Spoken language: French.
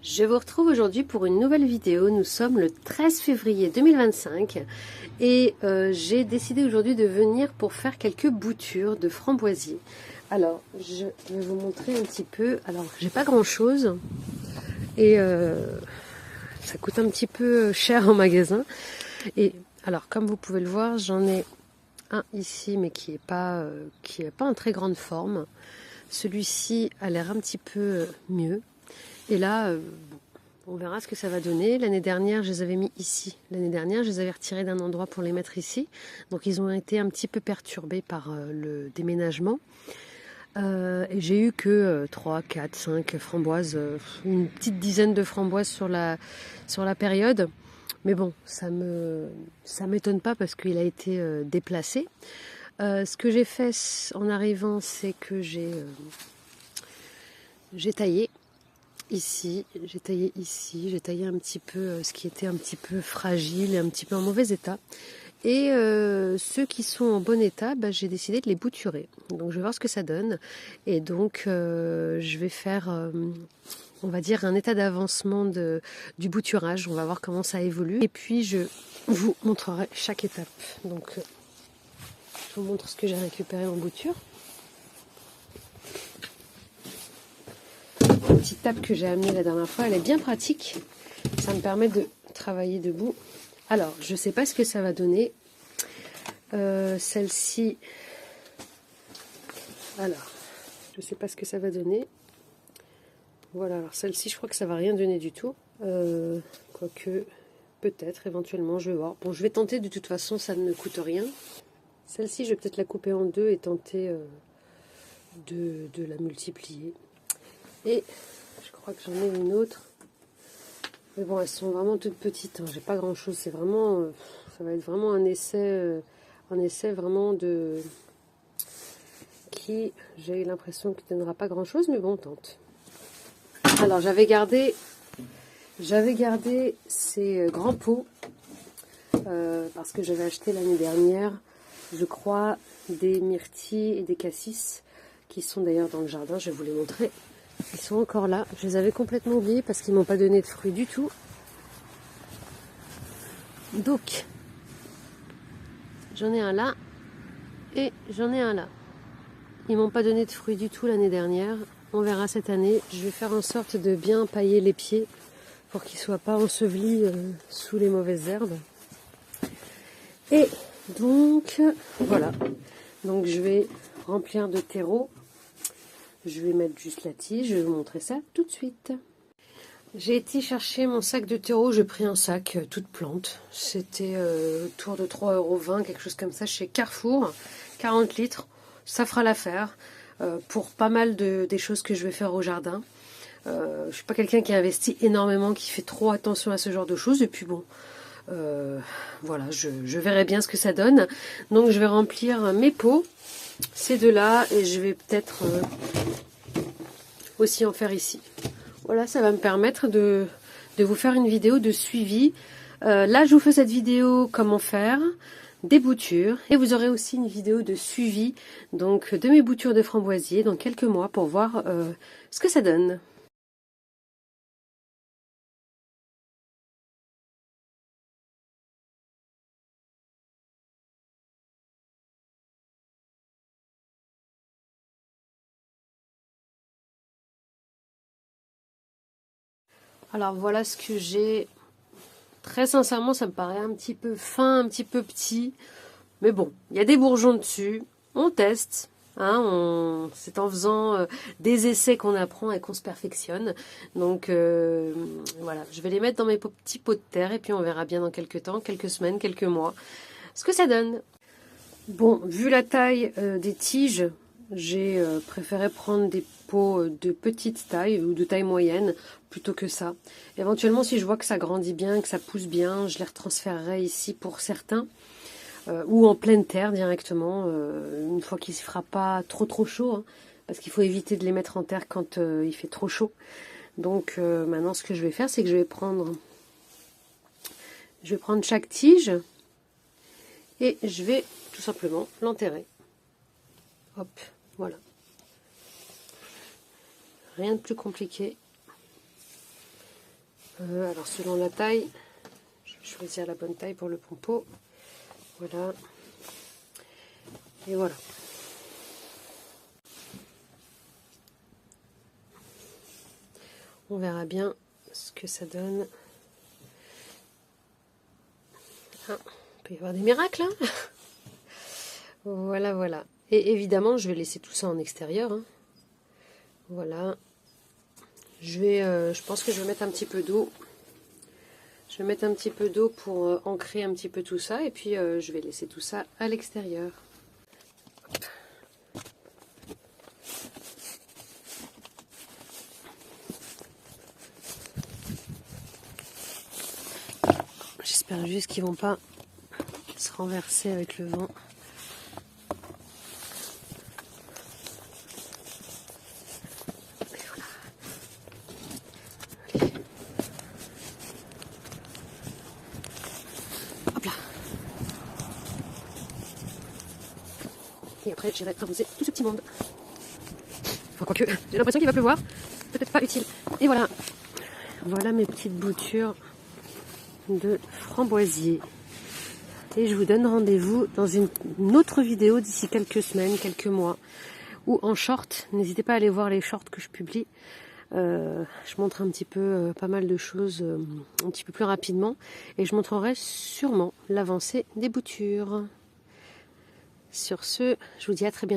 Je vous retrouve aujourd'hui pour une nouvelle vidéo. Nous sommes le 13 février 2025 et j'ai décidé aujourd'hui de venir pour faire quelques boutures de framboisier. Alors, je vais vous montrer un petit peu. Alors, j'ai pas grand chose et ça coûte un petit peu cher en magasin. Et alors, comme vous pouvez le voir, j'en ai un ici, mais qui est pas en très grande forme. Celui-ci a l'air un petit peu mieux. Et là, on verra ce que ça va donner. L'année dernière, je les avais mis ici. L'année dernière, je les avais retirés d'un endroit pour les mettre ici. Donc, ils ont été un petit peu perturbés par le déménagement. Et j'ai eu que 3, 4, 5 framboises, une petite dizaine de framboises sur la période. Mais bon, ça m'étonne pas parce qu'il a été déplacé. Ce que j'ai fait en arrivant, c'est que j'ai taillé. Ici, j'ai taillé un petit peu ce qui était un petit peu fragile et un petit peu en mauvais état. Et ceux qui sont en bon état, j'ai décidé de les bouturer. Donc je vais voir ce que ça donne. Et donc je vais faire, on va dire, un état d'avancement du bouturage. On va voir comment ça évolue. Et puis je vous montrerai chaque étape. Donc je vous montre ce que j'ai récupéré en bouture. La petite table que j'ai amenée la dernière fois, elle est bien pratique. Ça me permet de travailler debout. Alors, je ne sais pas ce que ça va donner. Celle-ci, alors, je ne sais pas ce que ça va donner. Voilà, alors celle-ci, je crois que ça va rien donner du tout. Quoique, peut-être, éventuellement, je vais voir. Bon, je vais tenter, de toute façon, ça ne coûte rien. Celle-ci, je vais peut-être la couper en deux et tenter de la multiplier. Et je crois que j'en ai une autre. Mais bon, elles sont vraiment toutes petites. Hein. J'ai pas grand chose. C'est vraiment, ça va être vraiment un essai vraiment qui, j'ai l'impression qu'il ne donnera pas grand chose, mais bon, on tente. Alors, j'avais gardé ces grands pots parce que j'avais acheté l'année dernière, je crois, des myrtilles et des cassis qui sont d'ailleurs dans le jardin. Je vais vous les montrer. Ils sont encore là. Je les avais complètement oubliés parce qu'ils m'ont pas donné de fruits du tout. Donc, j'en ai un là et j'en ai un là. Ils m'ont pas donné de fruits du tout l'année dernière. On verra cette année. Je vais faire en sorte de bien pailler les pieds pour qu'ils ne soient pas ensevelis sous les mauvaises herbes. Et donc, voilà. Donc, je vais remplir de terreau. Je vais mettre juste la tige, je vais vous montrer ça tout de suite. J'ai été chercher mon sac de terreau, j'ai pris un sac toute plante. C'était autour de 3,20 €, quelque chose comme ça, chez Carrefour, 40 litres. Ça fera l'affaire pour pas mal des choses que je vais faire au jardin. Je suis pas quelqu'un qui investit énormément, qui fait trop attention à ce genre de choses. Et puis bon, voilà, je verrai bien ce que ça donne. Donc je vais remplir mes pots. Ces deux-là, et je vais peut-être aussi en faire ici. Voilà, ça va me permettre de vous faire une vidéo de suivi. Là, je vous fais cette vidéo comment faire des boutures. Et vous aurez aussi une vidéo de suivi donc de mes boutures de framboisier dans quelques mois pour voir ce que ça donne. Alors voilà ce que j'ai. Très sincèrement, ça me paraît un petit peu fin, un petit peu petit. Mais bon, il y a des bourgeons dessus. On teste. Hein, c'est en faisant des essais qu'on apprend et qu'on se perfectionne. Donc voilà, je vais les mettre dans mes petits pots de terre et puis on verra bien dans quelques temps, quelques semaines, quelques mois, ce que ça donne. Bon, vu la taille des tiges, j'ai préféré prendre des pots de petite taille ou de taille moyenne plutôt que ça. Éventuellement, si je vois que ça grandit bien, que ça pousse bien, je les retransférerai ici pour certains. Ou en pleine terre directement, une fois qu'il ne se fera pas trop chaud, hein, parce qu'il faut éviter de les mettre en terre quand il fait trop chaud. Donc maintenant, ce que je vais faire, c'est que je vais prendre chaque tige et je vais tout simplement l'enterrer. Hop, voilà. Rien de plus compliqué. Alors selon la taille, je vais choisir la bonne taille pour le pompeau. Voilà. Et voilà. On verra bien ce que ça donne. Ah, il peut y avoir des miracles, hein. Voilà, voilà. Et évidemment, je vais laisser tout ça en extérieur, hein. Voilà. Je pense que je vais mettre un petit peu d'eau. Je vais mettre un petit peu d'eau pour ancrer un petit peu tout ça. Et puis, je vais laisser tout ça à l'extérieur. J'espère juste qu'ils vont pas se renverser avec le vent. Et voilà. Allez. Hop là. Et après, j'irai arroser tout ce petit monde. Enfin, quoique, j'ai l'impression qu'il va pleuvoir. Peut-être pas utile. Et voilà. Voilà mes petites boutures de framboisier. Et je vous donne rendez-vous dans une autre vidéo d'ici quelques semaines, quelques mois, ou en short. N'hésitez pas à aller voir les shorts que je publie. Je montre un petit peu pas mal de choses un petit peu plus rapidement. Et je montrerai sûrement l'avancée des boutures. Sur ce, je vous dis à très bientôt.